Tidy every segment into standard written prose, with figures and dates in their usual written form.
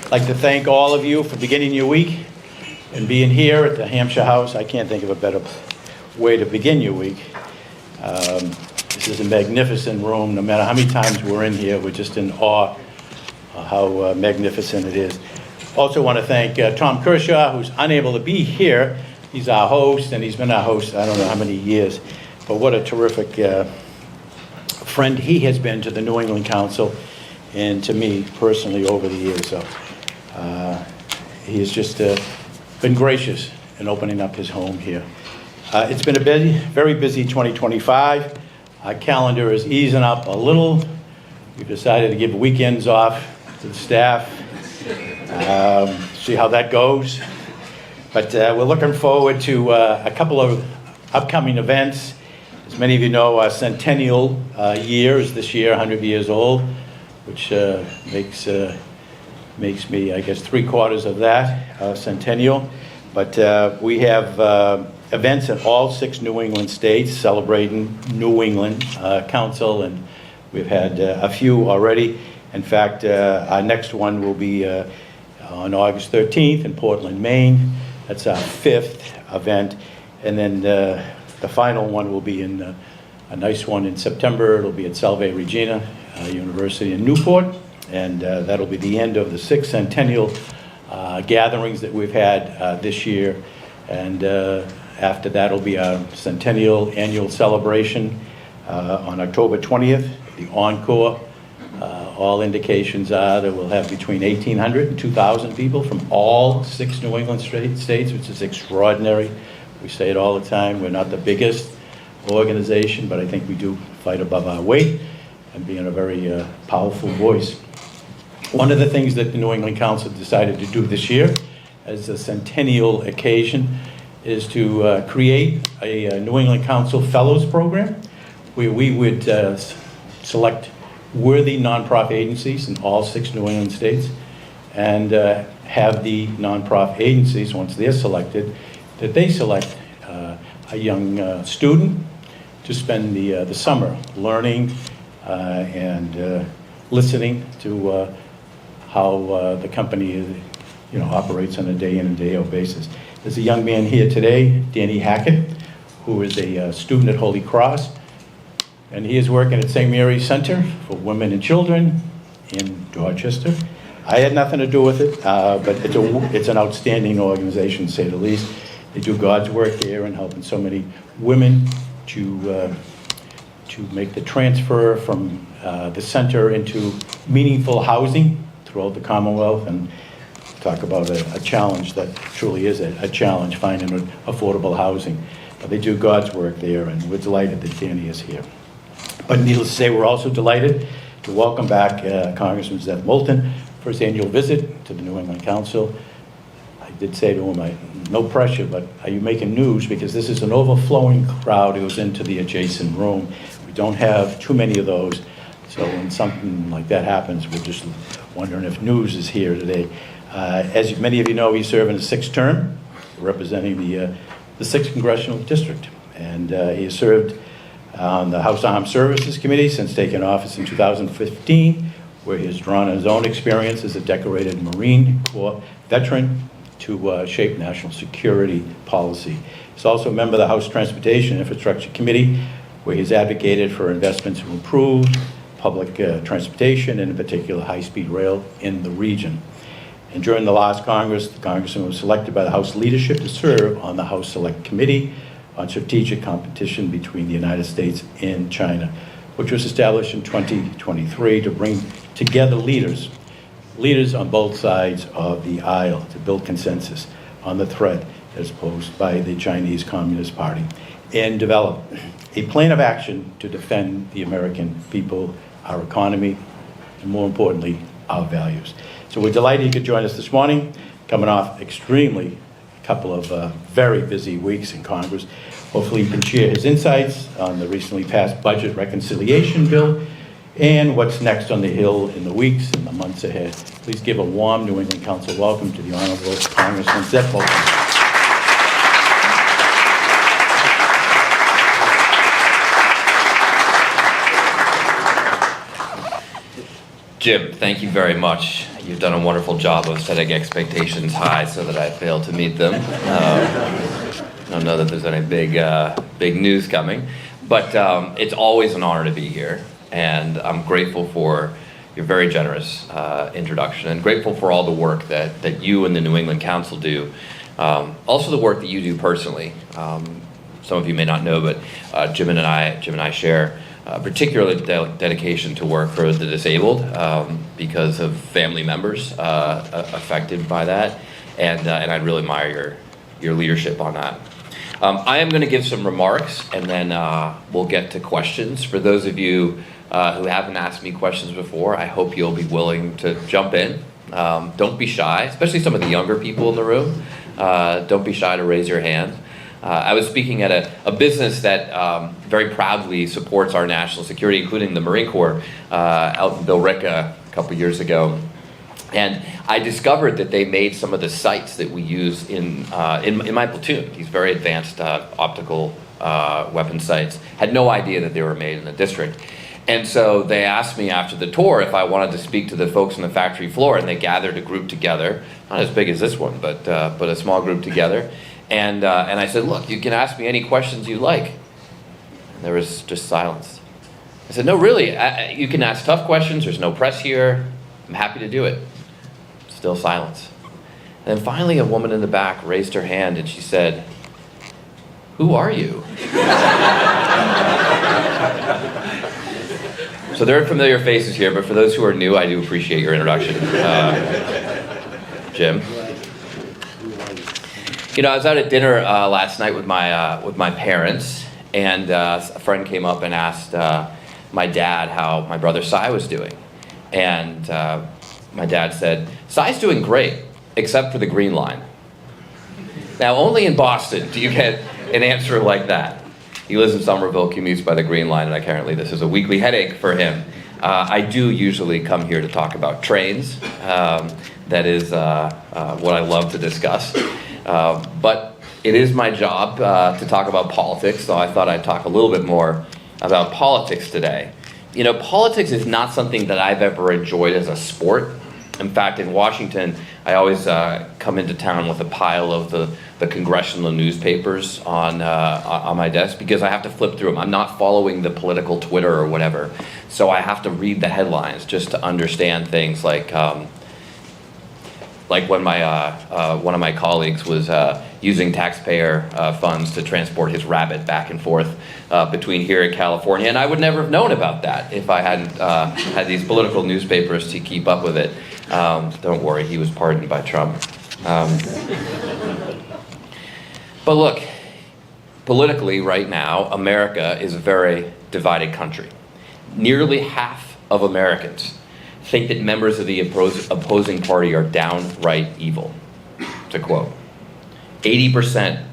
I'd like to thank all of you for beginning your week and being here at the Hampshire House. I can't think of a better way to begin your week. This is a magnificent room. No matter how many times we're in here, we're just in awe of how magnificent it is. Also want to thank Tom Kershaw, who's unable to be here. He's our host, and he's been our host I don't know how many years. But what a terrific friend he has been to the New England Council and to me personally over the years. So he has just been gracious in opening up his home here. It's been a very busy 2025. Our calendar is easing up a little. We've decided to give weekends off to the staff. See how that goes. But we're looking forward to a couple of upcoming events. As many of you know, our centennial year is this year, 100 years old, which makes me, I guess, 3/4 of that centennial. But we have events in all 6 New England states celebrating New England Council, and we've had a few already. In fact, our next one will be on August 13th in Portland, Maine. That's our 5th event. And then the final one will be in a nice one in September. It'll be at Salve Regina University in Newport. And that'll be the end of the 6 centennial gatherings that we've had this year. And after that will be our centennial annual celebration on October 20th, the encore. All indications are that we'll have between 1,800 and 2,000 people from all 6 New England states, which is extraordinary. We say it all the time. We're not the biggest organization, but I think we do fight above our weight and being a very powerful voice. One of the things that the New England Council decided to do this year as a centennial occasion is to create a New England Council Fellows Program where we would select worthy nonprofit agencies in all 6 New England states and have the nonprofit agencies, once they're selected, that they select a young student to spend the summer learning and listening to how the company operates on a day in and day out basis. There's a young man here today, Danny Hackett, who is a student at Holy Cross, and he is working at St. Mary's Center for Women and Children in Dorchester. I had nothing to do with it, but it's an outstanding organization, to say the least. They do God's work there in helping so many women to make the transfer from the center into meaningful housing throughout the Commonwealth, and talk about a challenge that truly is a challenge, finding affordable housing. But they do God's work there, and we're delighted that Danny is here. But needless to say, we're also delighted to welcome back Congressman Seth Moulton for his annual visit to the New England Council. I did say to him, no pressure, but are you making news? Because this is an overflowing crowd who goes into the adjacent room. We don't have too many of those. So when something like that happens, we're just wondering if news is here today. As many of you know, he's serving a 6th term, representing the 6th Congressional District. And he has served on the House Armed Services Committee since taking office in 2015, where he has drawn on his own experience as a decorated Marine Corps veteran to shape national security policy. He's also a member of the House Transportation and Infrastructure Committee, where he's advocated for investments to improve public transportation, and in particular high-speed rail in the region. And during the last Congress, the Congressman was selected by the House leadership to serve on the House Select Committee on strategic competition between the United States and China, which was established in 2023 to bring together leaders on both sides of the aisle to build consensus on the threat as posed by the Chinese Communist Party and develop a plan of action to defend the American people, our economy, and more importantly, our values. So we're delighted you could join us this morning, coming off a couple of very busy weeks in Congress. Hopefully you can share his insights on the recently passed budget reconciliation bill and what's next on the Hill in the weeks and the months ahead. Please give a warm New England Council welcome to the Honorable Congressman Seth Moulton. Jim, thank you very much. you've done a wonderful job of setting expectations high so that I fail to meet them. I don't know that there's any big news coming, but it's always an honor to be here, and I'm grateful for your very generous introduction, and grateful for all the work that you and the New England Council do. Also the work that you do personally. Some of you may not know, but Jim and I share particularly dedication to work for the disabled because of family members affected by that, and I really admire your leadership on that. I am going to give some remarks, and then we'll get to questions. For those of you who haven't asked me questions before, I hope you'll be willing to jump in. Don't be shy, especially some of the younger people in the room. Don't be shy to raise your hand. I was speaking at a business that very proudly supports our national security, including the Marine Corps, out in Billerica a couple years ago. And I discovered that they made some of the sights that we use in my platoon, these very advanced optical weapon sights. Had no idea that they were made in the district. And so they asked me after the tour if I wanted to speak to the folks on the factory floor, and they gathered a group together, not as big as this one, but a small group together. And I said, look, you can ask me any questions you like. And there was just silence. I said, no, really, you can ask tough questions. There's no press here. I'm happy to do it. Still silence. And then finally a woman in the back raised her hand and she said, who are you? So there are familiar faces here, but for those who are new, I do appreciate your introduction. Jim. You know, I was out at dinner last night with my parents, and a friend came up and asked my dad how my brother Cy was doing. And my dad said, Cy's doing great, except for the green line. Now, only in Boston do you get an answer like that. He lives in Somerville, commutes by the green line, and apparently this is a weekly headache for him. I do usually come here to talk about trains. That is what I love to discuss. But it is my job to talk about politics, so I thought I'd talk a little bit more about politics today. You know, politics is not something that I've ever enjoyed as a sport. In fact, in Washington, I always come into town with a pile of the congressional newspapers on my desk because I have to flip through them. I'm not following the political Twitter or whatever, so I have to read the headlines just to understand things like when one of my colleagues was using taxpayer funds to transport his rabbit back and forth between here and California, and I would never have known about that if I hadn't had these political newspapers to keep up with it. Don't worry, he was pardoned by Trump. But look, politically right now, America is a very divided country. Nearly half of Americans think that members of the opposing party are downright evil, to quote. 80%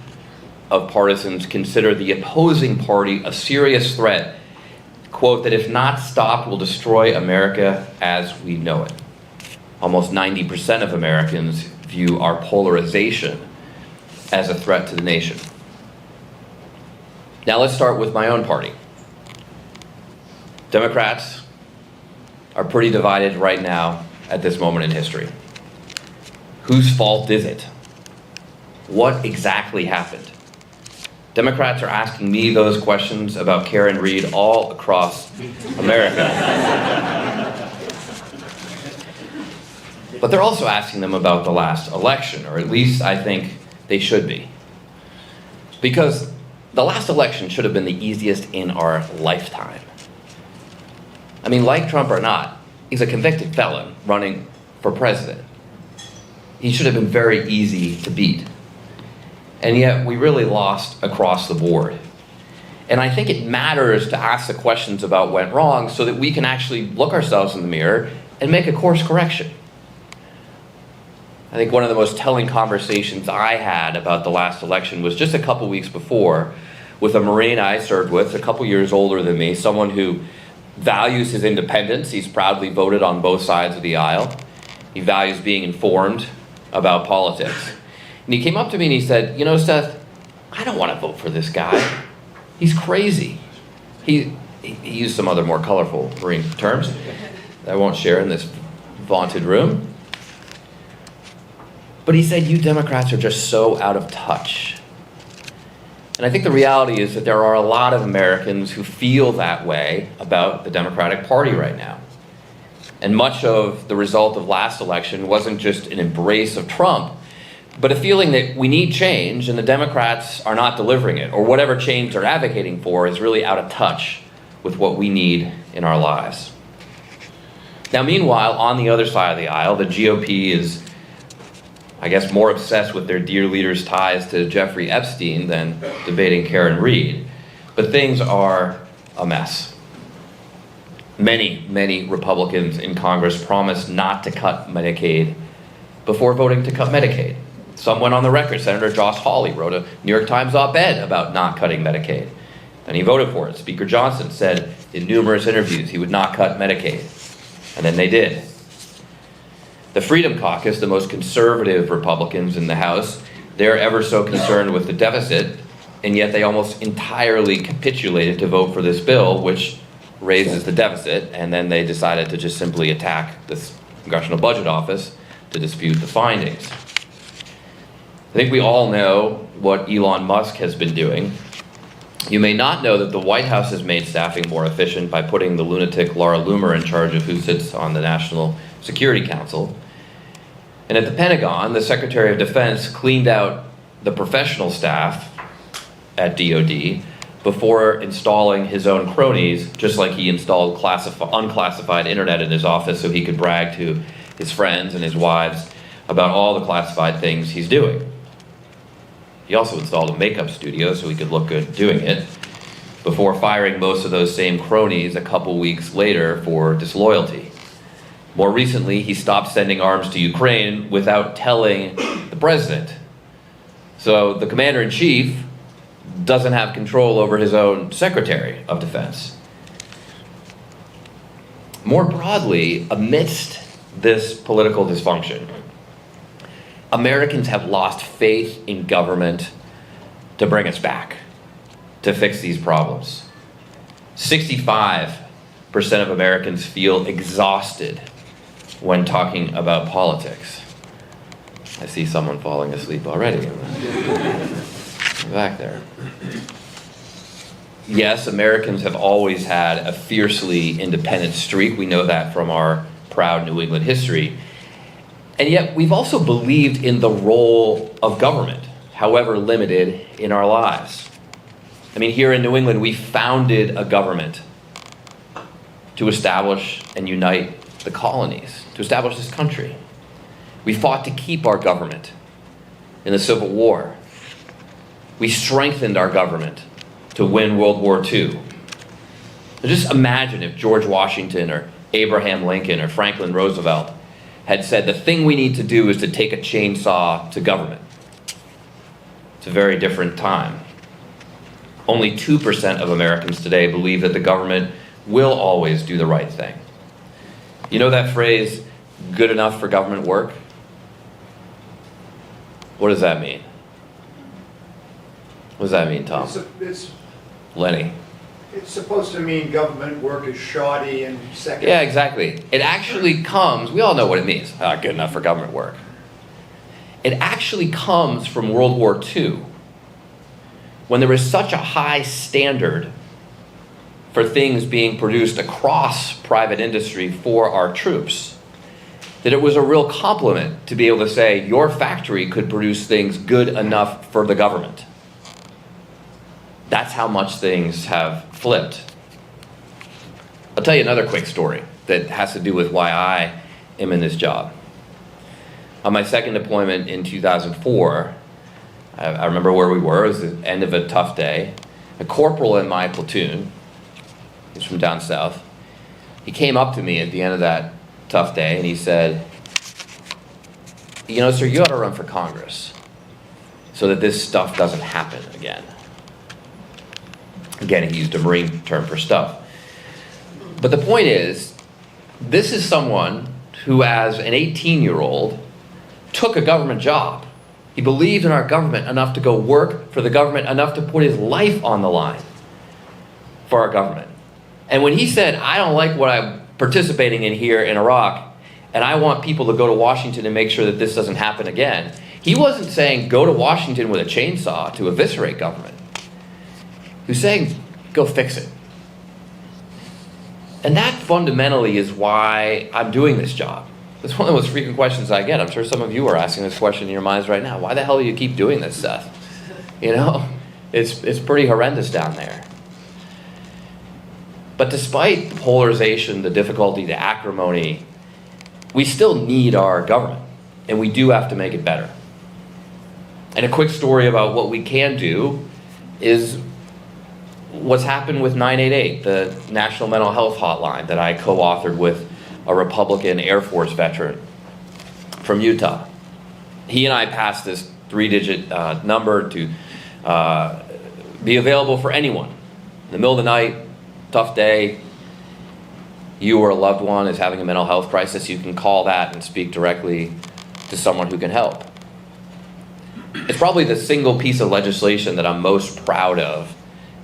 of partisans consider the opposing party a serious threat, quote, that if not stopped will destroy America as we know it. Almost 90% of Americans view our polarization as a threat to the nation. Now let's start with my own party. Democrats are pretty divided right now at this moment in history. Whose fault is it? What exactly happened? Democrats are asking me those questions about Karen Reed all across America. But they're also asking them about the last election, or at least I think they should be. Because the last election should have been the easiest in our lifetime. I mean, like Trump or not, he's a convicted felon running for president. He should have been very easy to beat. And yet we really lost across the board. And I think it matters to ask the questions about what went wrong so that we can actually look ourselves in the mirror and make a course correction. I think one of the most telling conversations I had about the last election was just a couple weeks before with a Marine I served with, a couple years older than me, someone who values his independence. He's proudly voted on both sides of the aisle. He values being informed about politics. And he came up to me and he said, you know, Seth, I don't want to vote for this guy. He's crazy. He used some other more colorful Marine terms that I won't share in this vaunted room. But he said, you Democrats are just so out of touch. And I think the reality is that there are a lot of Americans who feel that way about the Democratic Party right now. And much of the result of last election wasn't just an embrace of Trump, but a feeling that we need change and the Democrats are not delivering it, or whatever change they're advocating for is really out of touch with what we need in our lives. Now, meanwhile, on the other side of the aisle, the GOP is, I guess, more obsessed with their dear leader's ties to Jeffrey Epstein than debating Karen Reed. But things are a mess. Many Republicans in Congress promised not to cut Medicaid before voting to cut Medicaid. Some went on the record. Senator Josh Hawley wrote a New York Times op-ed about not cutting Medicaid, and he voted for it. Speaker Johnson said in numerous interviews he would not cut Medicaid, and then they did. The Freedom Caucus, the most conservative Republicans in the House, they're ever so concerned with the deficit, and yet they almost entirely capitulated to vote for this bill, which raises the deficit, and then they decided to just simply attack the Congressional Budget Office to dispute the findings. I think we all know what Elon Musk has been doing. You may not know that the White House has made staffing more efficient by putting the lunatic Laura Loomer in charge of who sits on the National Security Council. And at the Pentagon, the Secretary of Defense cleaned out the professional staff at DoD before installing his own cronies, just like he installed unclassified internet in his office so he could brag to his friends and his wives about all the classified things he's doing. He also installed a makeup studio so he could look good doing it, before firing most of those same cronies a couple weeks later for disloyalty. More recently, he stopped sending arms to Ukraine without telling the president. So the commander-in-chief doesn't have control over his own Secretary of Defense. More broadly, amidst this political dysfunction, Americans have lost faith in government to bring us back, to fix these problems. 65% of Americans feel exhausted when talking about politics. I see someone falling asleep already. Back there. Yes, Americans have always had a fiercely independent streak. We know that from our proud New England history. And yet we've also believed in the role of government, however limited in our lives. I mean, here in New England, we founded a government to establish and unite the colonies, to establish this country. We fought to keep our government in the Civil War. We strengthened our government to win World War II. So just imagine if George Washington or Abraham Lincoln or Franklin Roosevelt had said the thing we need to do is to take a chainsaw to government. It's a very different time. Only 2% of Americans today believe that the government will always do the right thing. You know that phrase, good enough for government work? What does that mean? What does that mean, Tom? Lenny? It's supposed to mean government work is shoddy and second. Yeah, exactly. It actually comes, we all know what it means. Good enough for government work. It actually comes from World War II, when there was such a high standard for things being produced across private industry for our troops, that it was a real compliment to be able to say, your factory could produce things good enough for the government. That's how much things have flipped. I'll tell you another quick story that has to do with why I am in this job. On my second deployment in 2004, I remember where we were. It was the end of a tough day. A corporal in my platoon, he's from down south, he came up to me at the end of that tough day and he said, you know, sir, you ought to run for Congress so that this stuff doesn't happen again. Again, he used a Marine term for stuff. But the point is, this is someone who, as an 18-year-old, took a government job. He believed in our government enough to go work for the government, enough to put his life on the line for our government. And when he said, I don't like what I'm participating in here in Iraq, and I want people to go to Washington and make sure that this doesn't happen again. He wasn't saying go to Washington with a chainsaw to eviscerate government. He was saying go fix it. And that fundamentally is why I'm doing this job. It's one of the most frequent questions I get. I'm sure some of you are asking this question in your minds right now. Why the hell do you keep doing this, Seth? You know, it's pretty horrendous down there. But despite the polarization, the difficulty, the acrimony, we still need our government, and we do have to make it better. And a quick story about what we can do is what's happened with 988, the National Mental Health Hotline that I co-authored with a Republican Air Force veteran from Utah. He and I passed this 3-digit number to be available for anyone. In the middle of the night, tough day, you or a loved one is having a mental health crisis, you can call that and speak directly to someone who can help. It's probably the single piece of legislation that I'm most proud of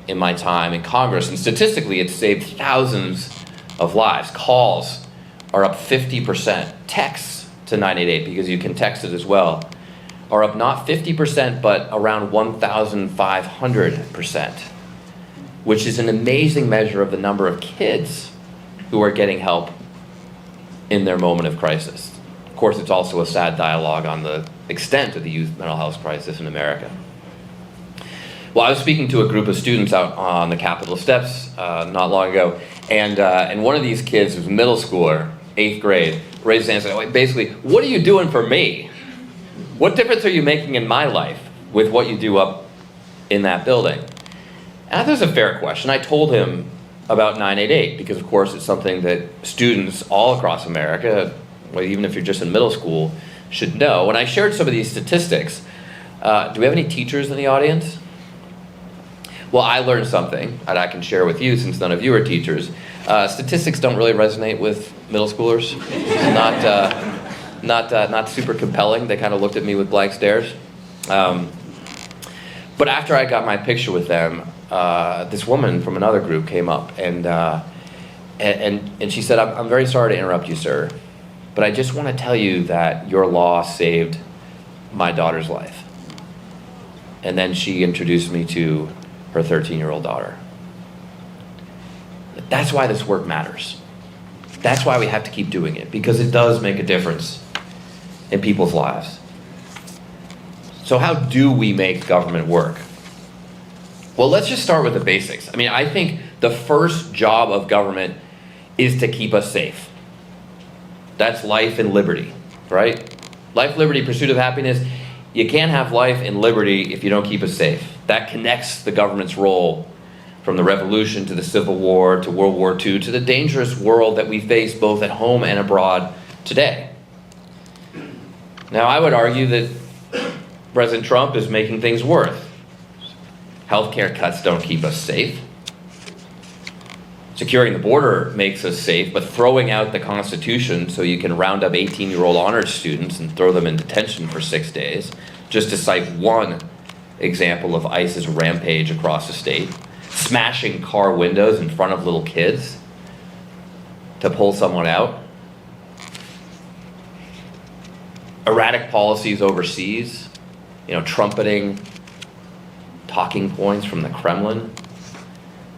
in my time in Congress, and statistically it's saved thousands of lives. Calls are up 50%. Texts to 988, because you can text it as well, are up not 50% but around 1,500%, which is an amazing measure of the number of kids who are getting help in their moment of crisis. Of course, it's also a sad dialogue on the extent of the youth mental health crisis in America. Well, I was speaking to a group of students out on the Capitol steps not long ago, and one of these kids who's a middle schooler, 8th grade, raised his hand and said, basically, what are you doing for me? What difference are you making in my life with what you do up in that building? And I thought it was a fair question. I told him about 988 because, of course, it's something that students all across America, well, even if you're just in middle school, should know. When I shared some of these statistics, do we have any teachers in the audience? Well, I learned something that I can share with you since none of you are teachers. Statistics don't really resonate with middle schoolers. Not super compelling. They kind of looked at me with blank stares. But after I got my picture with them, this woman from another group came up and she said, I'm very sorry to interrupt you, sir, but I just want to tell you that your law saved my daughter's life. And then she introduced me to her 13-year-old daughter. That's why this work matters. That's why we have to keep doing it, because it does make a difference in people's lives. So how do we make government work? Well, let's just start with the basics. I mean, I think the first job of government is to keep us safe. That's life and liberty, right? Life, liberty, pursuit of happiness. You can't have life and liberty if you don't keep us safe. That connects the government's role from the Revolution to the Civil War to World War II to the dangerous world that we face both at home and abroad today. Now, I would argue that President Trump is making things worse. Healthcare cuts don't keep us safe. Securing the border makes us safe, but throwing out the Constitution so you can round up 18-year-old honors students and throw them in detention for 6 days, just to cite one example of ICE's rampage across the state, smashing car windows in front of little kids to pull someone out, erratic policies overseas, trumpeting talking points from the Kremlin,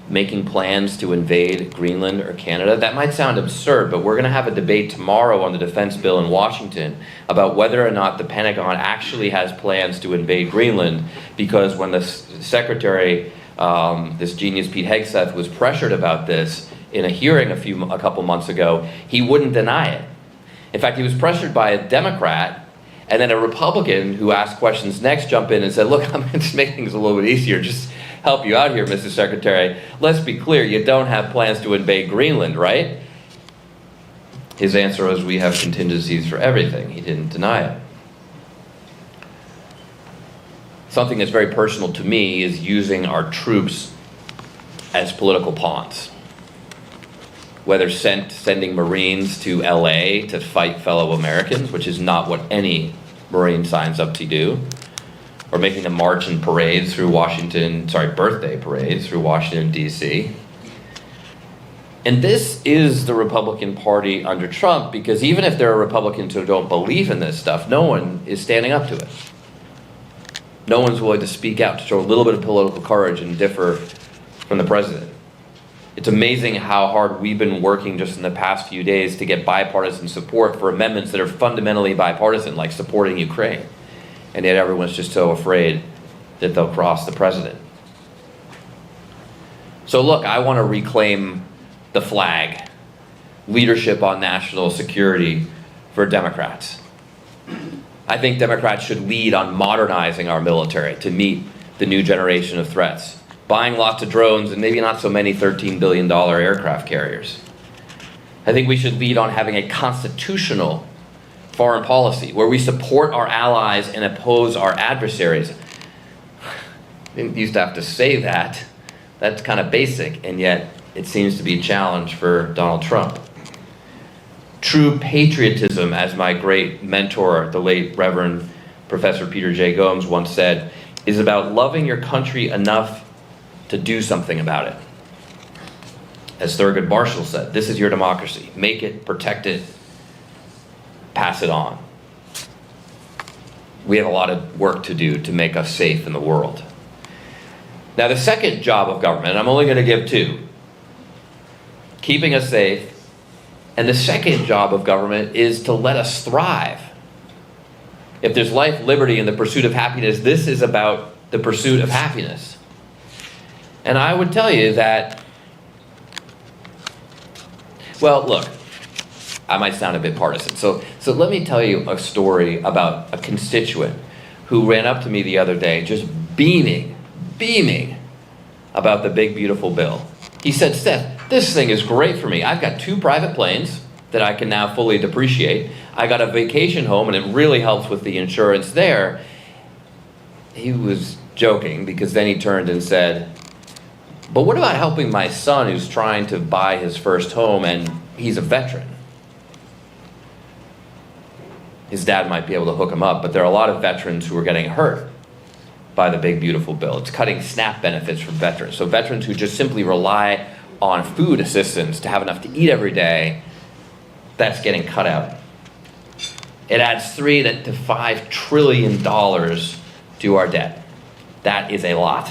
making plans to invade Greenland or Canada. That might sound absurd, but we're going to have a debate tomorrow on the defense bill in Washington about whether or not the Pentagon actually has plans to invade Greenland, because when the secretary, this genius Pete Hegseth, was pressured about this in a hearing a couple months ago, he wouldn't deny it. In fact, he was pressured by a Democrat, and then a Republican who asked questions next jumped in and said, look, I'm going to make things a little bit easier, just help you out here, Mr. Secretary. Let's be clear, you don't have plans to invade Greenland, right? His answer was, we have contingencies for everything. He didn't deny it. Something that's very personal to me is using our troops as political pawns. Whether sending Marines to LA to fight fellow Americans, which is not what any Marine signs up to do, or making them march in parades through birthday parades through Washington, D.C. And this is the Republican Party under Trump, because even if there are Republicans who don't believe in this stuff, no one is standing up to it. No one's willing to speak out, to show a little bit of political courage and differ from the president. It's amazing how hard we've been working just in the past few days to get bipartisan support for amendments that are fundamentally bipartisan, like supporting Ukraine. And yet everyone's just so afraid that they'll cross the president. So look, I want to reclaim the flag, leadership on national security for Democrats. I think Democrats should lead on modernizing our military to meet the new generation of threats, buying lots of drones and maybe not so many $13 billion aircraft carriers. I think we should lead on having a constitutional foreign policy where we support our allies and oppose our adversaries. I didn't used to have to say that. That's kind of basic, and yet it seems to be a challenge for Donald Trump. True patriotism, as my great mentor, the late Reverend Professor Peter J. Gomes once said, is about loving your country enough to do something about it. As Thurgood Marshall said, this is your democracy. Make it, protect it, pass it on. We have a lot of work to do to make us safe in the world. Now, the second job of government, and I'm only going to give two, keeping us safe, and the second job of government is to let us thrive. If there's life, liberty, and the pursuit of happiness, this is about the pursuit of happiness. And I would tell you that, well, look, I might sound a bit partisan. So let me tell you a story about a constituent who ran up to me the other day just beaming about the big, beautiful bill. He said, Seth, this thing is great for me. I've got 2 private planes that I can now fully depreciate. I got a vacation home, and it really helps with the insurance there. He was joking, because then he turned and said, but what about helping my son who's trying to buy his first home, and he's a veteran? His dad might be able to hook him up, but there are a lot of veterans who are getting hurt by the big, beautiful bill. It's cutting SNAP benefits for veterans. So veterans who just simply rely on food assistance to have enough to eat every day, that's getting cut out. It adds $3 to $5 trillion to our debt. That is a lot.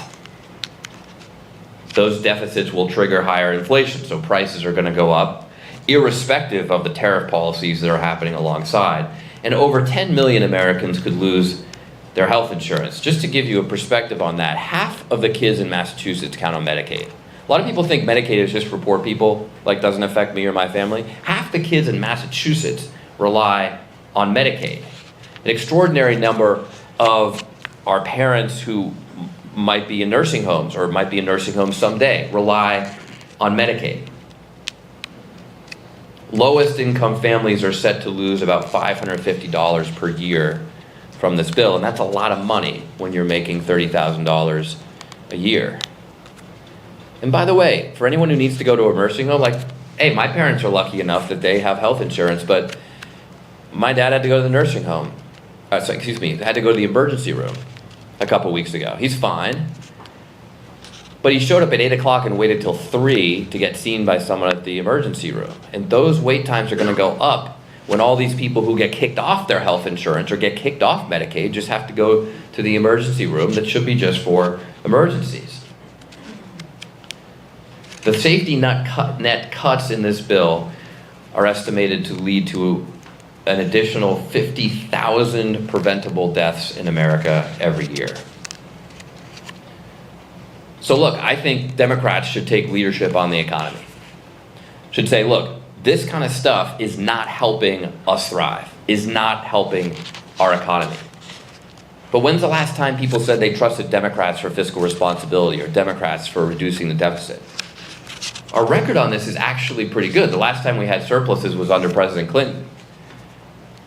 Those deficits will trigger higher inflation, so prices are going to go up, irrespective of the tariff policies that are happening alongside. And over 10 million Americans could lose their health insurance. Just to give you a perspective on that, half of the kids in Massachusetts count on Medicaid. A lot of people think Medicaid is just for poor people, like doesn't affect me or my family. Half the kids in Massachusetts rely on Medicaid. An extraordinary number of our parents who might be in nursing homes or might be in nursing homes someday rely on Medicaid. Lowest income families are set to lose about $550 per year from this bill, and that's a lot of money when you're making $30,000 a year. And by the way, for anyone who needs to go to a nursing home, like, hey, my parents are lucky enough that they have health insurance, but my dad had to go to the nursing home. Had to go to the emergency room a couple weeks ago. He's fine, but he showed up at 8 o'clock and waited till 3 to get seen by someone at the emergency room. And those wait times are going to go up when all these people who get kicked off their health insurance or get kicked off Medicaid just have to go to the emergency room that should be just for emergencies. The safety net cuts in this bill are estimated to lead to an additional 50,000 preventable deaths in America every year. So look, I think Democrats should take leadership on the economy. Should say, look, this kind of stuff is not helping us thrive, is not helping our economy. But when's the last time people said they trusted Democrats for fiscal responsibility or Democrats for reducing the deficit? Our record on this is actually pretty good. The last time we had surpluses was under President Clinton.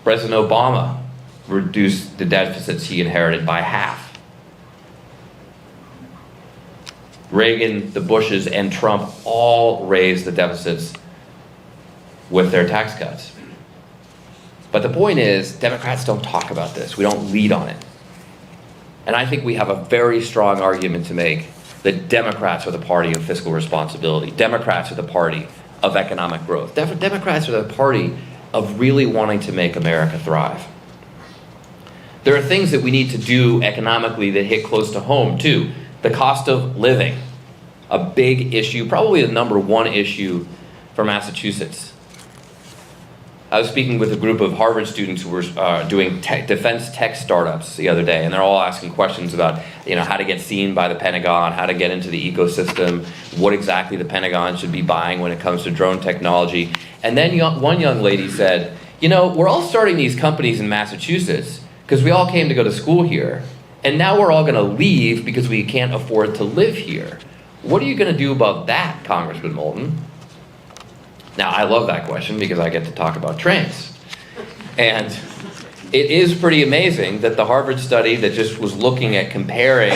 President Obama reduced the deficits he inherited by half. Reagan, the Bushes, and Trump all raised the deficits with their tax cuts. But the point is, Democrats don't talk about this. We don't lead on it. And I think we have a very strong argument to make that Democrats are the party of fiscal responsibility. Democrats are the party of economic growth. Democrats are the party of really wanting to make America thrive. There are things that we need to do economically that hit close to home, too. The cost of living, a big issue, probably the number one issue for Massachusetts. I was speaking with a group of Harvard students who were doing defense tech startups the other day, and they're all asking questions about, how to get seen by the Pentagon, how to get into the ecosystem, what exactly the Pentagon should be buying when it comes to drone technology. And then one young lady said, we're all starting these companies in Massachusetts because we all came to go to school here, and now we're all going to leave because we can't afford to live here. What are you going to do about that, Congressman Moulton? Now, I love that question because I get to talk about trains. And it is pretty amazing that the Harvard study that just was looking at comparing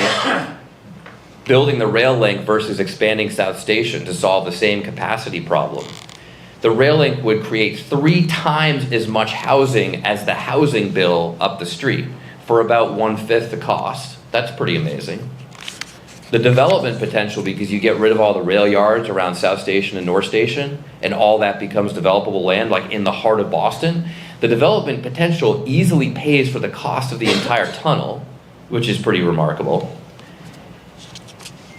building the rail link versus expanding South Station to solve the same capacity problem, the rail link would create 3 times as much housing as the housing bill up the street for about 1/5 the cost. That's pretty amazing. The development potential, because you get rid of all the rail yards around South Station and North Station, and all that becomes developable land, like in the heart of Boston, the development potential easily pays for the cost of the entire tunnel, which is pretty remarkable.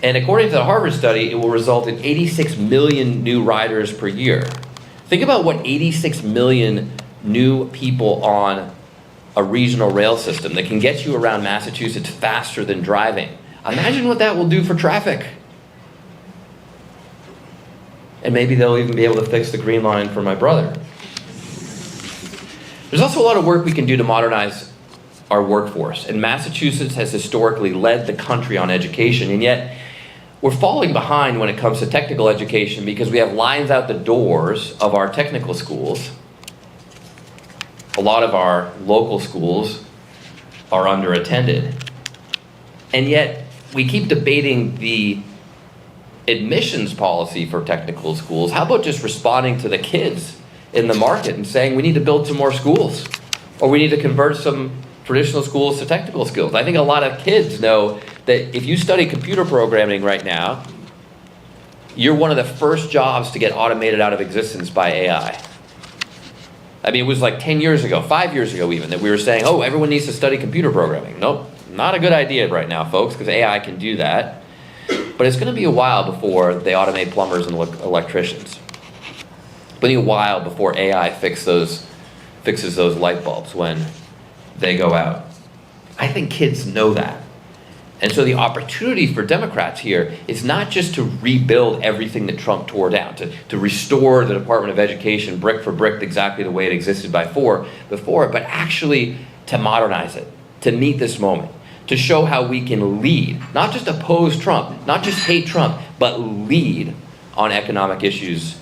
And according to the Harvard study, it will result in 86 million new riders per year. Think about what 86 million new people on a regional rail system that can get you around Massachusetts faster than driving. Imagine what that will do for traffic. And maybe they'll even be able to fix the Green Line for my brother. There's also a lot of work we can do to modernize our workforce. And Massachusetts has historically led the country on education, and yet we're falling behind when it comes to technical education because we have lines out the doors of our technical schools. A lot of our local schools are underattended. And yet, we keep debating the admissions policy for technical schools. How about just responding to the kids in the market and saying we need to build some more schools, or we need to convert some traditional schools to technical skills? I think a lot of kids know that if you study computer programming right now, you're one of the first jobs to get automated out of existence by AI. I mean, it was like 10 years ago, 5 years ago even, that we were saying, oh, everyone needs to study computer programming. Nope. Not a good idea right now, folks, because AI can do that. But it's going to be a while before they automate plumbers and electricians. It's going to be a while before AI fixes those light bulbs when they go out. I think kids know that. And so the opportunity for Democrats here is not just to rebuild everything that Trump tore down, to restore the Department of Education brick for brick exactly the way it existed before, but actually to modernize it, to meet this moment, to show how we can lead, not just oppose Trump, not just hate Trump, but lead on economic issues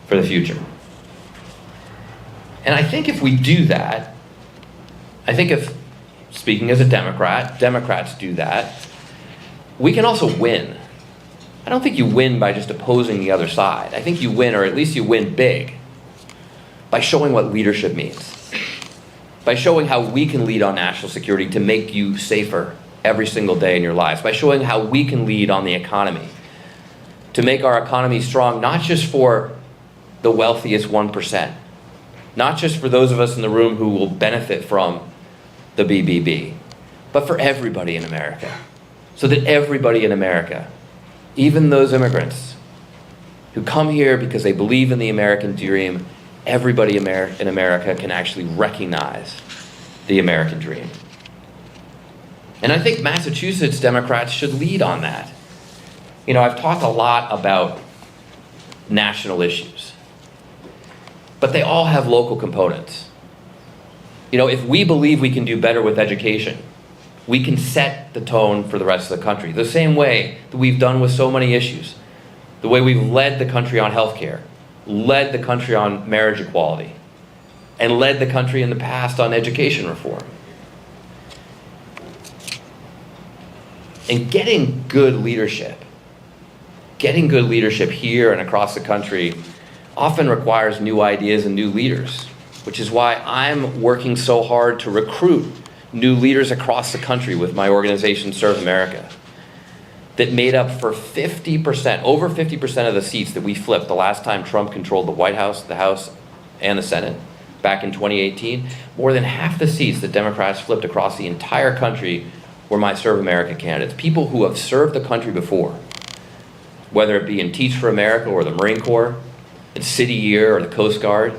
for the future. And I think if we do that, I think if, speaking as a Democrat, Democrats do that, we can also win. I don't think you win by just opposing the other side. I think you win, or at least you win big, by showing what leadership means. By showing how we can lead on national security to make you safer every single day in your lives. By showing how we can lead on the economy, to make our economy strong, not just for the wealthiest 1%, not just for those of us in the room who will benefit from the BBB, but for everybody in America. So that everybody in America, even those immigrants who come here because they believe in the American dream, everybody in America can actually recognize the American dream. And I think Massachusetts Democrats should lead on that. I've talked a lot about national issues, but they all have local components. If we believe we can do better with education, we can set the tone for the rest of the country, the same way that we've done with so many issues, the way we've led the country on healthcare, led the country on marriage equality, and led the country in the past on education reform. And getting good leadership here and across the country often requires new ideas and new leaders, which is why I'm working so hard to recruit new leaders across the country with my organization, Serve America. that made up for 50%, over 50% of the seats that we flipped the last time Trump controlled the White House, the House, and the Senate back in 2018, more than half the seats that Democrats flipped across the entire country were my Serve America candidates, people who have served the country before, whether it be in Teach for America or the Marine Corps, in City Year or the Coast Guard,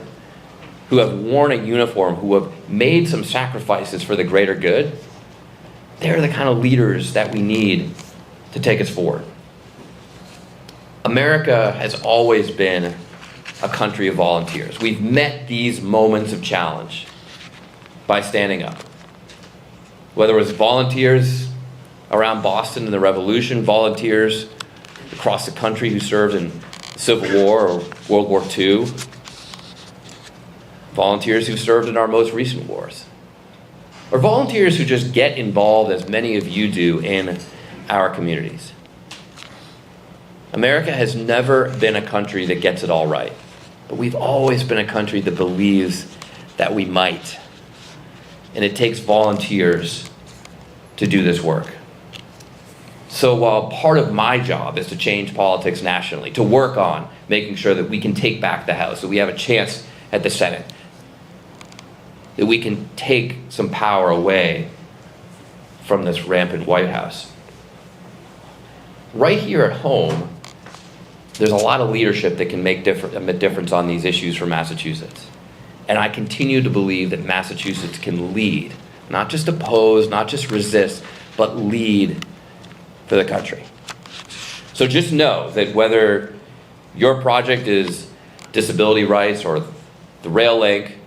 who have worn a uniform, who have made some sacrifices for the greater good. They're the kind of leaders that we need to take us forward. America has always been a country of volunteers. We've met these moments of challenge by standing up. Whether it was volunteers around Boston in the Revolution, volunteers across the country who served in the Civil War or World War II, volunteers who served in our most recent wars, or volunteers who just get involved, as many of you do, in our communities. America has never been a country that gets it all right, but we've always been a country that believes that we might. And it takes volunteers to do this work. So while part of my job is to change politics nationally, to work on making sure that we can take back the House, that we have a chance at the Senate, that we can take some power away from this rampant White House. Right here at home, there's a lot of leadership that can make a difference on these issues for Massachusetts. And I continue to believe that Massachusetts can lead, not just oppose, not just resist, but lead for the country. So just know that whether your project is disability rights or the rail link,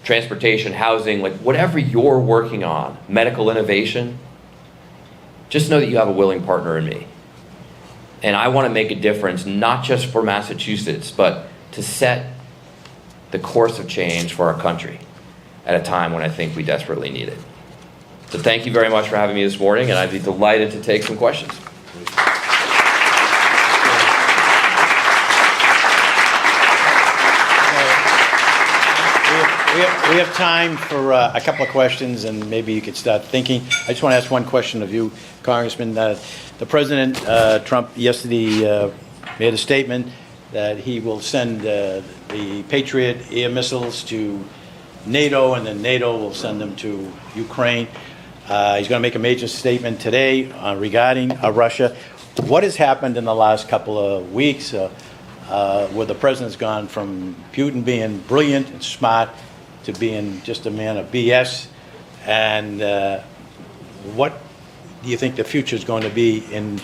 transportation, housing, like whatever you're working on, medical innovation, just know that you have a willing partner in me. And I want to make a difference, not just for Massachusetts, but to set the course of change for our country at a time when I think we desperately need it. So thank you very much for having me this morning, and I'd be delighted to take some questions. We have time for a couple of questions, and maybe you could start thinking. I just want to ask one question of you, Congressman. The President, Trump, yesterday made a statement that he will send the Patriot air missiles to NATO, and then NATO will send them to Ukraine. He's going to make a major statement today regarding Russia. What has happened in the last couple of weeks where the President's gone from Putin being brilliant and smart to being just a man of BS? And what do you think the future is going to be in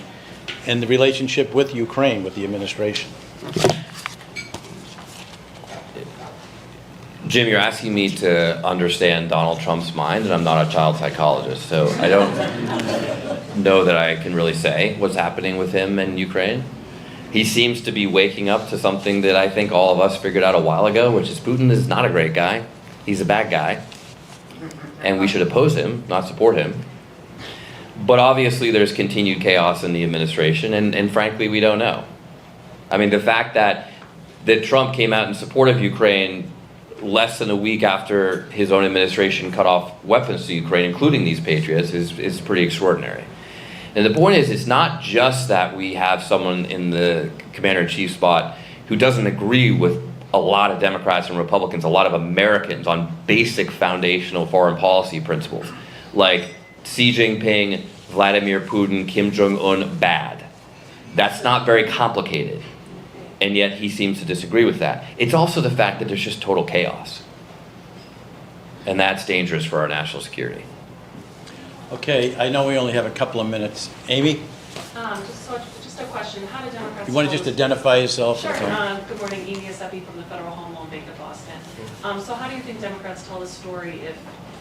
the relationship with Ukraine, with the administration? Jim, you're asking me to understand Donald Trump's mind, and I'm not a child psychologist, so I don't know that I can really say what's happening with him in Ukraine. He seems to be waking up to something that I think all of us figured out a while ago, which is Putin is not a great guy. He's a bad guy, and we should oppose him, not support him. But obviously there's continued chaos in the administration, and frankly, we don't know. I mean, the fact that Trump came out in support of Ukraine less than a week after his own administration cut off weapons to Ukraine, including these Patriots, is pretty extraordinary. And the point is, it's not just that we have someone in the commander-in-chief spot who doesn't agree with a lot of Democrats and Republicans, a lot of Americans on basic foundational foreign policy principles, like Xi Jinping, Vladimir Putin, Kim Jong-un, bad. That's not very complicated. And yet he seems to disagree with that. It's also the fact that there's just total chaos. And that's dangerous for our national security. Okay, I know we only have a couple of minutes. Amy? Just a question. How do Democrats... You want to just identify yourself? Sure. Good morning. Amy Asepi from the Federal Home Loan Bank of Boston. So how do you think Democrats tell the story if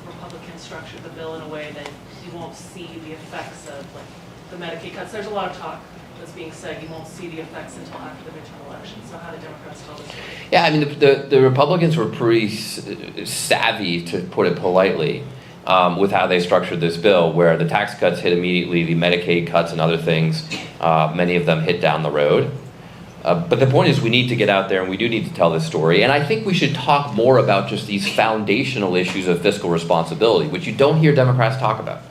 Republicans structure the bill in a way that you won't see the effects of the Medicaid cuts? There's a lot of talk that's being said. You won't see the effects until after the midterm election. So how do Democrats tell the story? Yeah, I mean, the Republicans were pretty savvy, to put it politely, with how they structured this bill, where the tax cuts hit immediately, the Medicaid cuts and other things, many of them hit down the road. But the point is, we need to get out there and we do need to tell this story. And I think we should talk more about just these foundational issues of fiscal responsibility, which you don't hear Democrats talk about.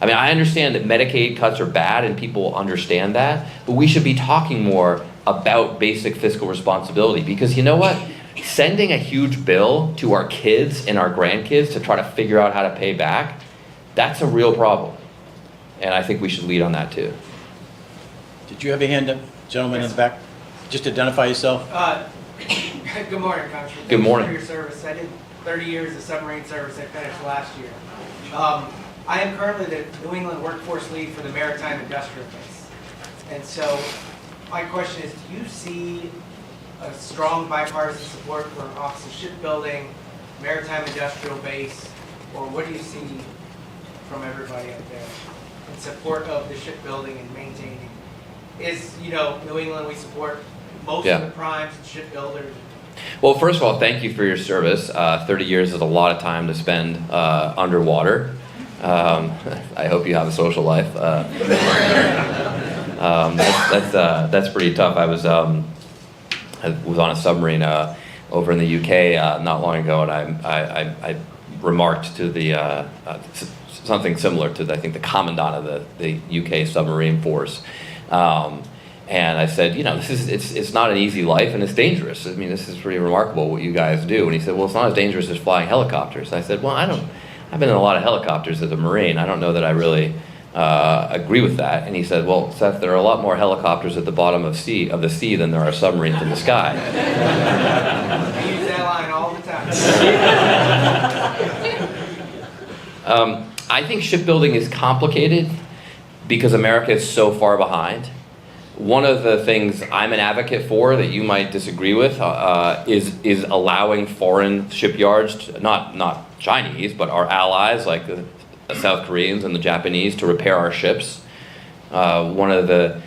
I mean, I understand that Medicaid cuts are bad and people understand that, but we should be talking more about basic fiscal responsibility, because you know what? Sending a huge bill to our kids and our grandkids to try to figure out how to pay back, that's a real problem. And I think we should lead on that too. Did you have a hand up, gentleman in the back? Just identify yourself. Good morning, Congressman. Good morning. Thank you for your service. I did 30 years of submarine service. I finished last year. I am currently the New England workforce lead for the Maritime Industrial Base. And so my question is, do you see a strong bipartisan support for Office of Shipbuilding, Maritime Industrial Base, or what do you see from everybody out there in support of the shipbuilding and maintaining? Is, New England, we support most of the primes and shipbuilders. Well, first of all, thank you for your service. 30 years is a lot of time to spend underwater. I hope you have a social life. That's pretty tough. I was on a submarine over in the UK not long ago, and I remarked to the something similar to I think the commandant of the UK submarine force. And I said, it's not an easy life and it's dangerous. I mean, this is pretty remarkable what you guys do. And he said, well, it's not as dangerous as flying helicopters. I said, well, I've been in a lot of helicopters as a Marine. I don't know that I really agree with that. And he said, well, Seth, there are a lot more helicopters at the bottom of the sea than there are submarines in the sky. I use that line all the time. I think shipbuilding is complicated because America is so far behind. One of the things I'm an advocate for that you might disagree with is allowing foreign shipyards, not Chinese, but our allies like the South Koreans and the Japanese, to repair our ships. One of the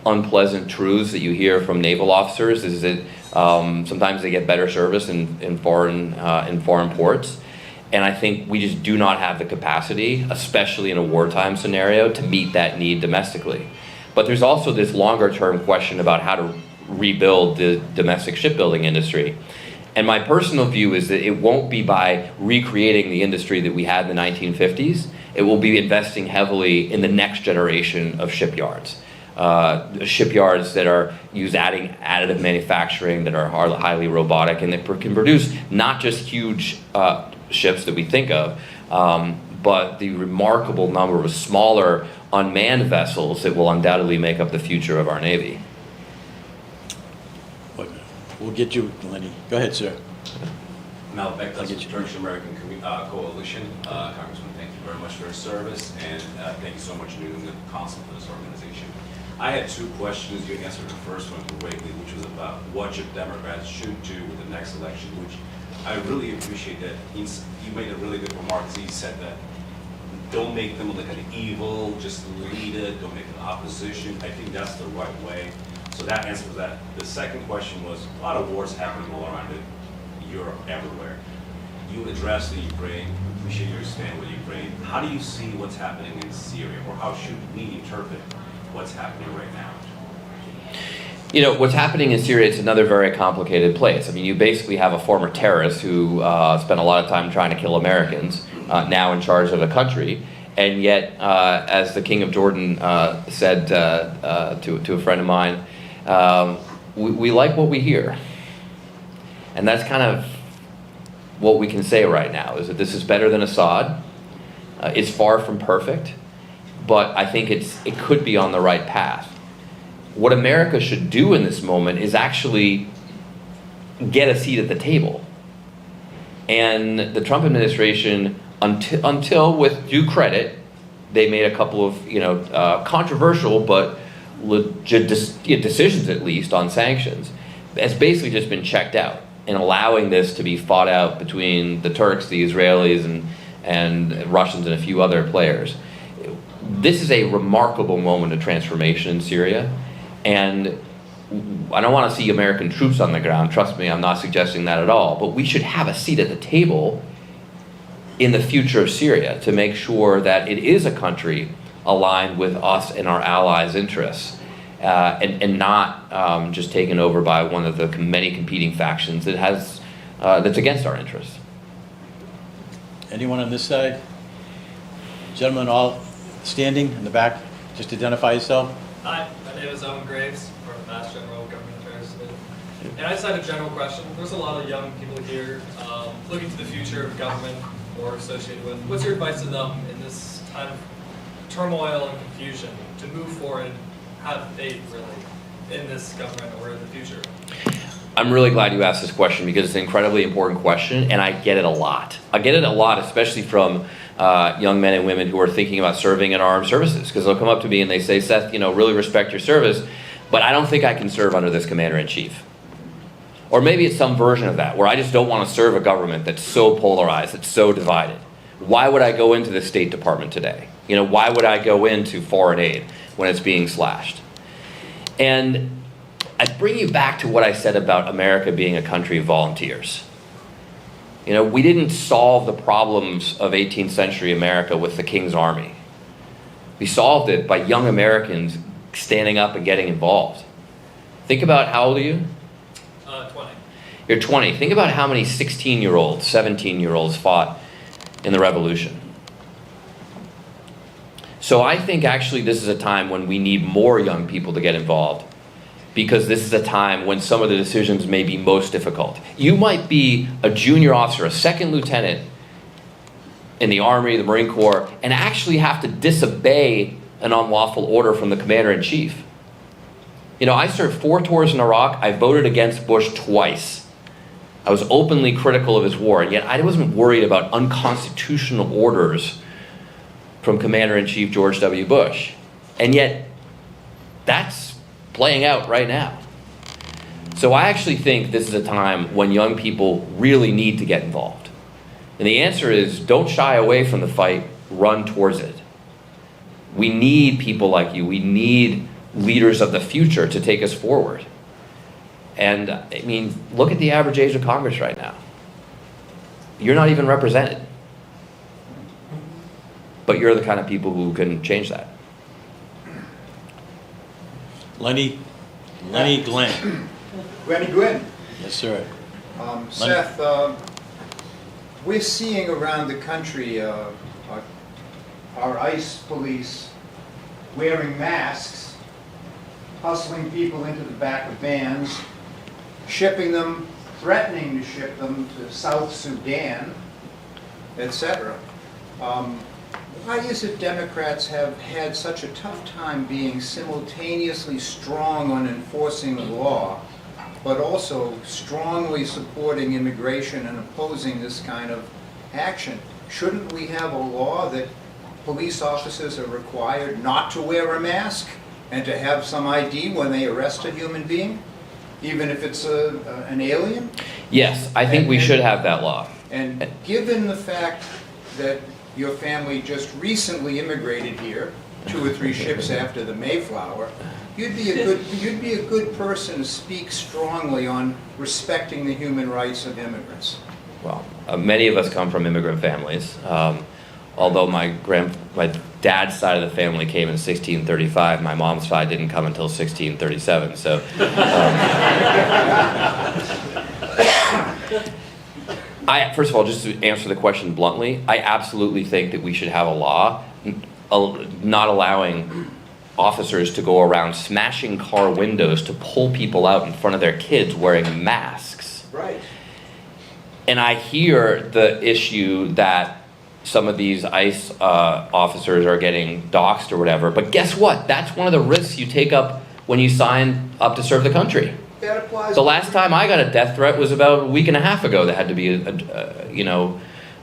unpleasant truths that you hear from naval officers is that sometimes they get better service in foreign ports. And I think we just do not have the capacity, especially in a wartime scenario, to meet that need domestically. But there's also this longer-term question about how to rebuild the domestic shipbuilding industry. And my personal view is that it won't be by recreating the industry that we had in the 1950s. It will be investing heavily in the next generation of shipyards. Shipyards that use additive manufacturing, that are highly robotic, and that can produce not just huge ships that we think of, but the remarkable number of smaller unmanned vessels that will undoubtedly make up the future of our Navy. We'll get you, Lenny. Go ahead, sir. Mel Beck, that's the Turkish American Coalition. Congressman, thank you very much for your service, and thank you so much, New England Council, for this organization. I had two questions. You answered the first one greatly, which was about what Democrats should do with the next election, which I really appreciate that. You made a really good remark. He said that don't make them look an evil, just lead it, don't make an opposition. I think that's the right way. So that answers that. The second question was, a lot of wars happening all around Europe, everywhere. You addressed the Ukraine, appreciate your stand with Ukraine. How do you see what's happening in Syria, or how should we interpret what's happening right now? What's happening in Syria, it's another very complicated place. I mean, you basically have a former terrorist who spent a lot of time trying to kill Americans, now in charge of the country. And yet, as the King of Jordan said to a friend of mine, we like what we hear. And that's kind of what we can say right now, is that this is better than Assad. It's far from perfect, but I think it could be on the right path. What America should do in this moment is actually get a seat at the table. And the Trump administration, until with due credit, they made a couple of controversial but legit decisions, at least on sanctions, has basically just been checked out, and allowing this to be fought out between the Turks, the Israelis, and Russians, and a few other players. This is a remarkable moment of transformation in Syria, and I don't want to see American troops on the ground. Trust me, I'm not suggesting that at all. But we should have a seat at the table in the future of Syria to make sure that it is a country aligned with us and our allies' interests, and not just taken over by one of the many competing factions that's against our interests. Anyone on this side? Gentlemen, all standing in the back, just identify yourself. Hi, my name is Owen Graves from the Mass General Government Affairs Division. And I just had a general question. There's a lot of young people here looking to the future of government or associated with. What's your advice to them in this time of turmoil and confusion to move forward, have faith really in this government or in the future? I'm really glad you asked this question because it's an incredibly important question, and I get it a lot. I get it a lot, especially from young men and women who are thinking about serving in armed services, because they'll come up to me and they say, Seth, really respect your service, but I don't think I can serve under this commander-in-chief. Or maybe it's some version of that, where I just don't want to serve a government that's so polarized, that's so divided. Why would I go into the State Department today? Why would I go into foreign aid when it's being slashed? And I bring you back to what I said about America being a country of volunteers. We didn't solve the problems of 18th century America with the King's Army. We solved it by young Americans standing up and getting involved. Think about, how old are you? 20. You're 20. Think about how many 16-year-olds, 17-year-olds fought in the Revolution. So I think actually this is a time when we need more young people to get involved, because this is a time when some of the decisions may be most difficult. You might be a junior officer, a second lieutenant in the Army, the Marine Corps, and actually have to disobey an unlawful order from the commander-in-chief. I served 4 tours in Iraq. I voted against Bush twice. I was openly critical of his war, and yet I wasn't worried about unconstitutional orders from Commander-in-Chief George W. Bush. And yet, that's playing out right now. So I actually think this is a time when young people really need to get involved. And the answer is, don't shy away from the fight, run towards it. We need people like you. We need leaders of the future to take us forward. And look at the average age of Congress right now. You're not even represented. But you're the kind of people who can change that. Lenny Glenn. Lenny Gwynn. Yes, sir. Seth, we're seeing around the country our ICE police wearing masks, hustling people into the back of vans, shipping them, threatening to ship them to South Sudan, etc. Why is it Democrats have had such a tough time being simultaneously strong on enforcing the law, but also strongly supporting immigration and opposing this kind of action? Shouldn't we have a law that police officers are required not to wear a mask and to have some ID when they arrest a human being, even if it's an alien? Yes, I think we should have that law. And given the fact that your family just recently immigrated here, 2 or 3 ships after the Mayflower, you'd be a good person to speak strongly on respecting the human rights of immigrants. Well, many of us come from immigrant families. Although my dad's side of the family came in 1635, my mom's side didn't come until 1637. So, first of all, just to answer the question bluntly, I absolutely think that we should have a law not allowing officers to go around smashing car windows to pull people out in front of their kids wearing masks. Right. And I hear the issue that some of these ICE officers are getting doxxed or whatever, but guess what? That's one of the risks you take up when you sign up to serve the country. That applies. The last time I got a death threat was about a week and a half ago that had to be,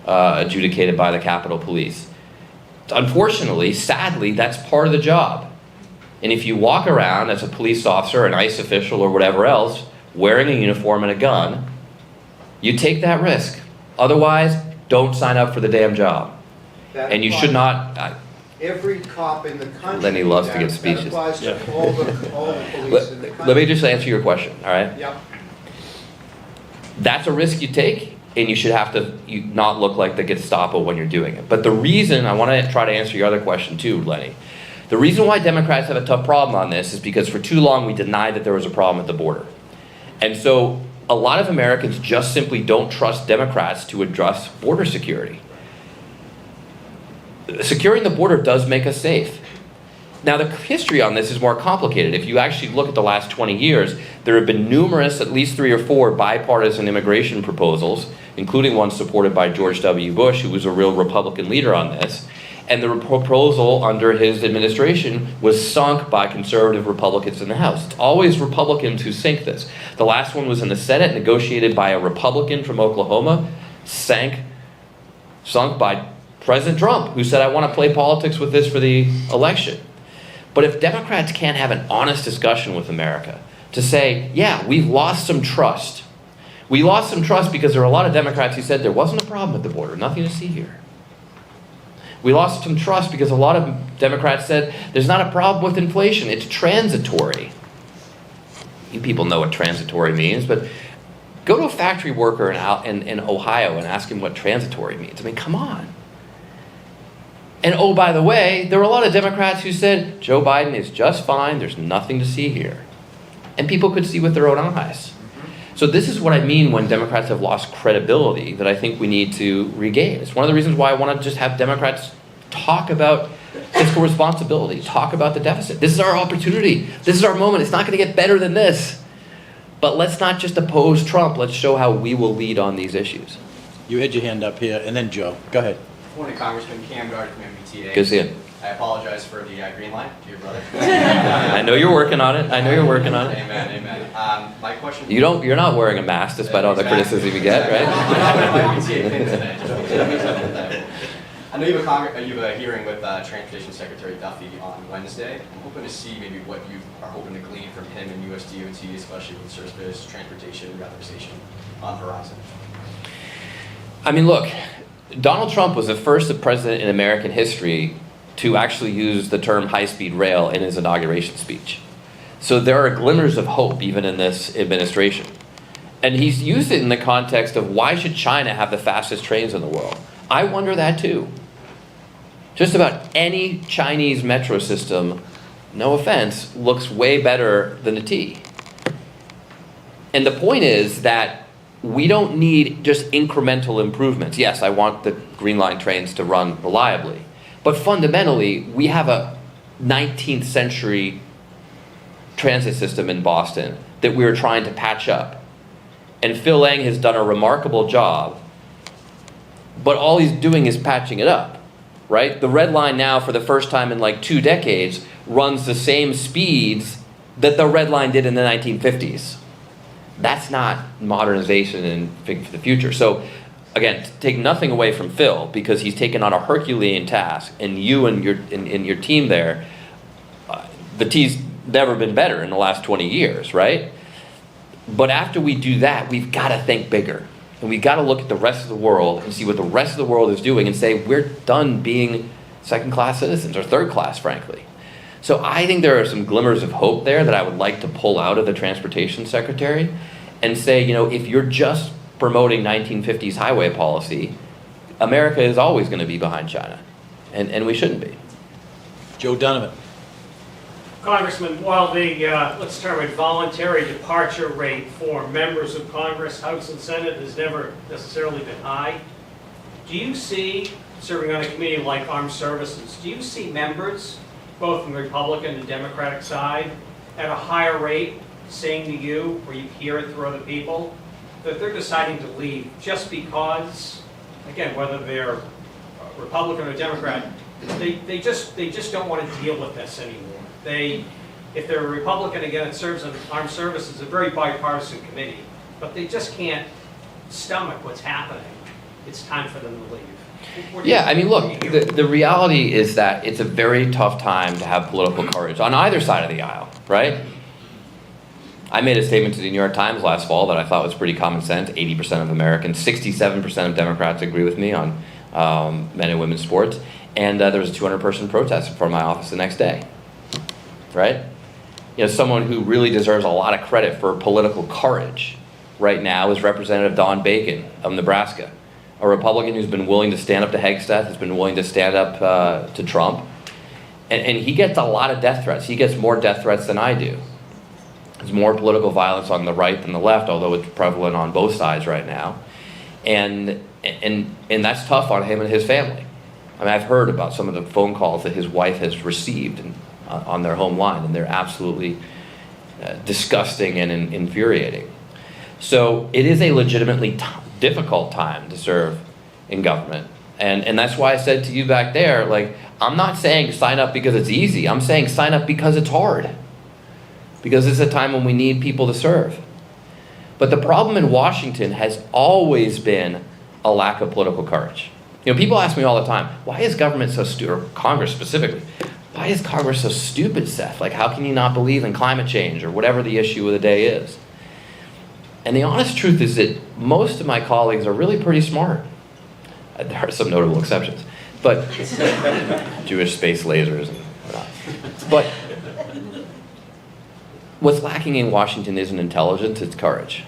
adjudicated by the Capitol Police. Unfortunately, sadly, that's part of the job. And if you walk around as a police officer, an ICE official, or whatever else, wearing a uniform and a gun, you take that risk. Otherwise, don't sign up for the damn job. That And you should not. Every cop in the country. Lenny loves to that- give speeches. That applies to all the police in the country. Let me just answer your question, all right? Yep. That's a risk you take, and you should have to not look like the Gestapo when you're doing it. But the reason, I want to try to answer your other question too, Lenny. The reason why Democrats have a tough problem on this is because for too long we denied that there was a problem at the border. And so a lot of Americans just simply don't trust Democrats to address border security. securing the border does make us safe. Now, the history on this is more complicated. If you actually look at the last 20 years, there have been numerous, at least 3 or 4 bipartisan immigration proposals, including one supported by George W. Bush, who was a real Republican leader on this. And the proposal under his administration was sunk by conservative Republicans in the House. It's always Republicans who sink this. The last one was in the Senate, negotiated by a Republican from Oklahoma, sunk by President Trump, who said, I want to play politics with this for the election. But if Democrats can't have an honest discussion with America to say, yeah, we've lost some trust. We lost some trust because there are a lot of Democrats who said there wasn't a problem at the border, nothing to see here. We lost some trust because a lot of Democrats said there's not a problem with inflation, it's transitory. You people know what transitory means, but go to a factory worker in Ohio and ask him what transitory means. I mean, come on. And oh, by the way, there were a lot of Democrats who said, Joe Biden is just fine, there's nothing to see here. And people could see with their own eyes. So this is what I mean when Democrats have lost credibility that I think we need to regain. It's one of the reasons why I want to just have Democrats talk about fiscal responsibility, talk about the deficit. This is our opportunity. This is our moment. It's not going to get better than this. But let's not just oppose Trump. Let's show how we will lead on these issues. You had your hand up here, and then Joe. Go ahead. Morning, Congressman Cam Gard from MBTA. Good to see you. I apologize for the green line to your brother. I know you're working on it. Amen, amen. My question... You're not wearing a mask despite all the criticism you get, right? I'm wearing my MBTA pin today. I know you have a hearing with Transportation Secretary Duffy on Wednesday. I'm hoping to see maybe what you are hoping to glean from him and USDOT, especially with surface transportation reauthorization on the horizon. I mean, look, Donald Trump was the first president in American history to actually use the term high-speed rail in his inauguration speech. So there are glimmers of hope even in this administration. And he's used it in the context of why should China have the fastest trains in the world? I wonder that too. Just about any Chinese metro system, no offense, looks way better than the T. And the point is that we don't need just incremental improvements. Yes, I want the Green Line trains to run reliably. But fundamentally, we have a 19th century transit system in Boston that we're trying to patch up. And Phil Lang has done a remarkable job, but all he's doing is patching it up, right? The Red Line now, for the first time in like 2 decades, runs the same speeds that the Red Line did in the 1950s. That's not modernization and for the future. So again, take nothing away from Phil, because he's taken on a Herculean task, and you and your team there, the T's never been better in the last 20 years, right? But after we do that, we've got to think bigger. And we've got to look at the rest of the world and see what the rest of the world is doing and say, we're done being second-class citizens, or third-class, frankly. So I think there are some glimmers of hope there that I would like to pull out of the Transportation Secretary and say, you know, if you're just promoting 1950s highway policy, America is always going to be behind China, and we shouldn't be. Joe Donovan. Congressman, while the, let's term it, voluntary departure rate for members of Congress, House and Senate has never necessarily been high, do you see, serving on a committee like Armed Services, do you see members, both from the Republican and Democratic side, at a higher rate saying to you, or you hear it through other people, that they're deciding to leave just because, again, whether they're Republican or Democrat, they just don't want to deal with this anymore. If they're a Republican, again, it serves on Armed Services, a very bipartisan committee, but they just can't stomach what's happening. It's time for them to leave. Yeah, I mean, look, the reality is that it's a very tough time to have political courage on either side of the aisle, right? I made a statement to the New York Times last fall that I thought was pretty common sense. 80% of Americans, 67% of Democrats agree with me on men and women's sports. And there was a 200-person protest in front of my office the next day, right? You know, someone who really deserves a lot of credit for political courage right now is Representative Don Bacon of Nebraska, a Republican who's been willing to stand up to Hegseth, has been willing to stand up to Trump. And he gets a lot of death threats. He gets more death threats than I do. There's more political violence on the right than the left, although it's prevalent on both sides right now. And that's tough on him and his family. I mean, I've heard about some of the phone calls that his wife has received on their home line, and they're absolutely disgusting and infuriating. So it is a legitimately difficult time to serve in government. And that's why I said to you back there, like, I'm not saying sign up because it's easy. I'm saying sign up because it's hard. Because it's a time when we need people to serve. But the problem in Washington has always been a lack of political courage. You know, people ask me all the time, why is government so stupid, or Congress specifically, why is Congress so stupid, Seth? Like, how can you not believe in climate change or whatever the issue of the day is? And the honest truth is that most of my colleagues are really pretty smart. There are some notable exceptions, but Jewish space lasers and whatnot. But what's lacking in Washington isn't intelligence, it's courage.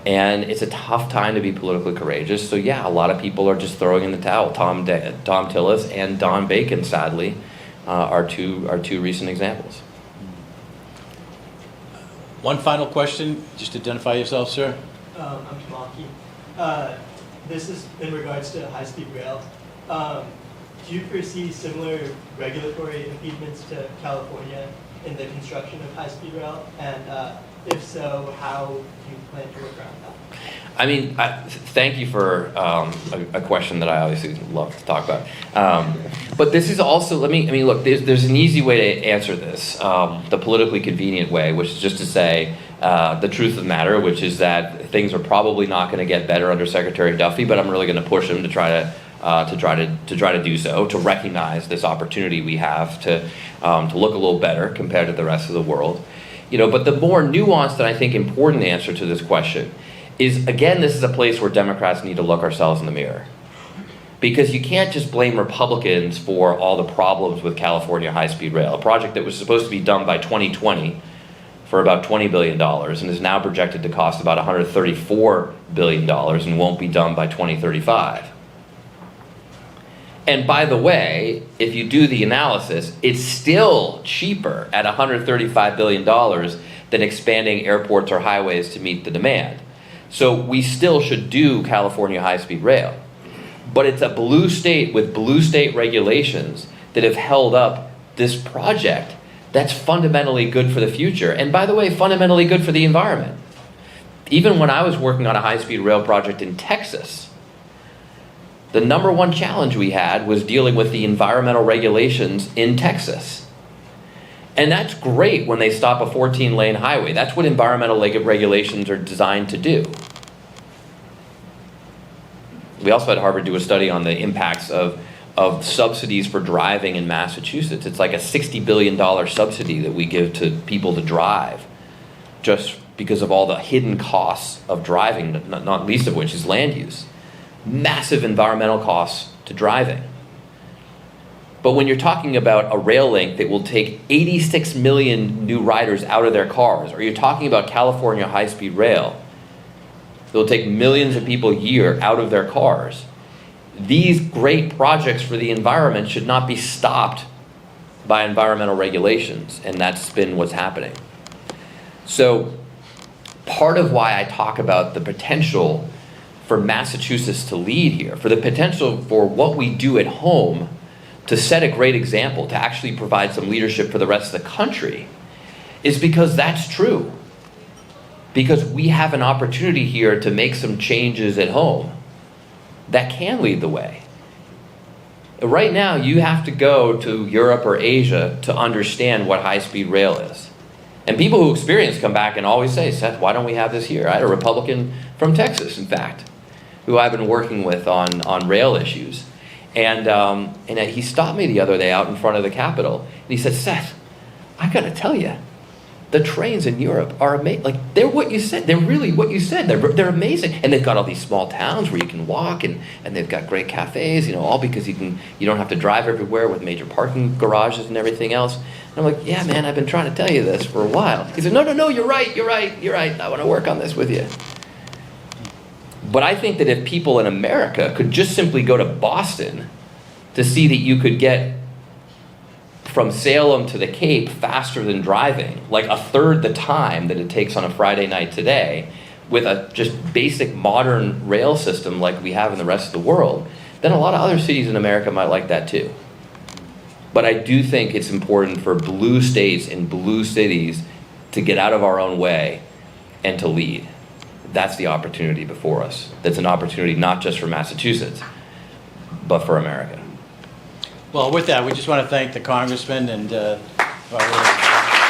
And it's a tough time to be politically courageous. So yeah, a lot of people are just throwing in the towel. Tom Tillis and Don Bacon, sadly, are two recent examples. One final question, just identify yourself, sir. I'm Tamaki. This is in regards to high-speed rail. Do you foresee similar regulatory impediments to California in the construction of high-speed rail? And if so, how do you plan to work around that? I mean, thank you for a question that I obviously love to talk about. But this is also, look, there's an easy way to answer this, the politically convenient way, which is just to say the truth of the matter, which is that things are probably not going to get better under Secretary Duffy, but I'm really going to push him to try to do so, to recognize this opportunity we have to look a little better compared to the rest of the world. You know, but the more nuanced and I think important answer to this question is, again, this is a place where Democrats need to look ourselves in the mirror. Because you can't just blame Republicans for all the problems with California high-speed rail, a project that was supposed to be done by 2020 for about $20 billion and is now projected to cost about $134 billion and won't be done by 2035. And by the way, if you do the analysis, it's still cheaper at $135 billion than expanding airports or highways to meet the demand. So we still should do California high-speed rail. But it's a blue state with blue state regulations that have held up this project that's fundamentally good for the future. And by the way, fundamentally good for the environment. Even when I was working on a high-speed rail project in Texas, the number one challenge we had was dealing with the environmental regulations in Texas. And that's great when they stop a 14-lane highway. That's what environmental regulations are designed to do. We also had Harvard do a study on the impacts of subsidies for driving in Massachusetts. It's like a $60 billion subsidy that we give to people to drive, just because of all the hidden costs of driving, not least of which is land use. Massive environmental costs to driving. But when you're talking about a rail link that will take 86 million new riders out of their cars, or you're talking about California high-speed rail, that will take millions of people a year out of their cars, these great projects for the environment should not be stopped by environmental regulations, and that's been what's happening. So part of why I talk about the potential for Massachusetts to lead here, for the potential for what we do at home to set a great example, to actually provide some leadership for the rest of the country, is because that's true. Because we have an opportunity here to make some changes at home that can lead the way. Right now, you have to go to Europe or Asia to understand what high-speed rail is. And people who experience come back and always say, Seth, why don't we have this here? I had a Republican from Texas, in fact, who I've been working with on rail issues. And he stopped me the other day out in front of the Capitol. And he said, Seth, I got to tell you, the trains in Europe are amazing. Like, they're what you said. They're really what you said. They're amazing. And they've got all these small towns where you can walk, and they've got great cafes, all because you don't have to drive everywhere with major parking garages and everything else. And I'm like, yeah, man, I've been trying to tell you this for a while. He said, no, you're right. I want to work on this with you. But I think that if people in America could just simply go to Boston to see that you could get from Salem to the Cape faster than driving, like a third the time that it takes on a Friday night today, with a just basic modern rail system like we have in the rest of the world, then a lot of other cities in America might like that too. But I do think it's important for blue states and blue cities to get out of our own way and to lead. That's the opportunity before us. That's an opportunity not just for Massachusetts, but for America. Well, with that, we just want to thank the congressman and